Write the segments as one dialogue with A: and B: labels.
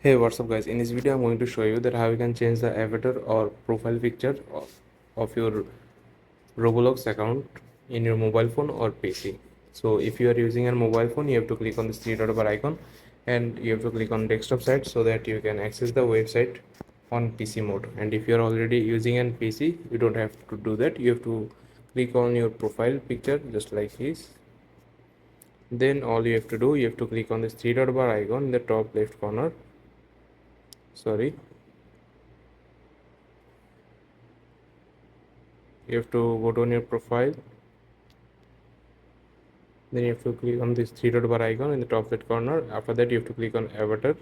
A: Hey, what's up guys? In this video I'm going to show you that how you can change the avatar or profile picture of your Roblox account in your mobile phone or PC. So if you are using a mobile phone, you have to click on this three dot bar icon and you have to click on desktop site so that you can access the website on PC mode. And if you are already using an PC, you don't have to do that. You have to click on your profile picture just like this. Then all you have to do, you have to click on this three dot bar icon in the top left corner. Sorry, you have to go to your profile, then you have to click on this three dot bar icon in the top right corner. After that you have to click on avatar.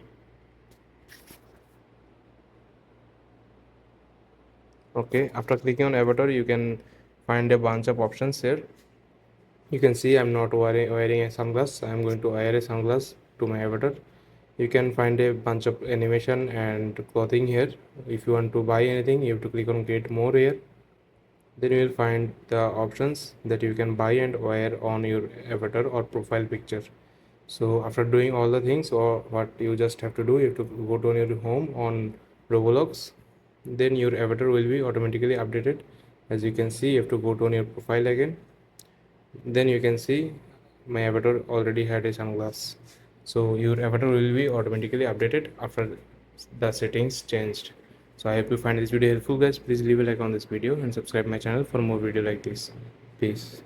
A: Okay, after clicking on avatar you can find a bunch of options here. You can see I'm not wearing a sunglass. I'm going to wear a sunglass to my avatar. You can find a bunch of animation and clothing here. If you want to buy anything, you have to click on get more here. Then you will find the options that you can buy and wear on your avatar or profile picture. So after doing all the things, or what you just have to do, you have to go to your home on Roblox. Then your avatar will be automatically updated. As you can see, you have to go to your profile again. Then you can see my avatar already had a sunglass. So your avatar will be automatically updated after the settings changed. So I hope you find this video helpful guys. Please leave a like on this video and subscribe my channel for more video like this. Peace.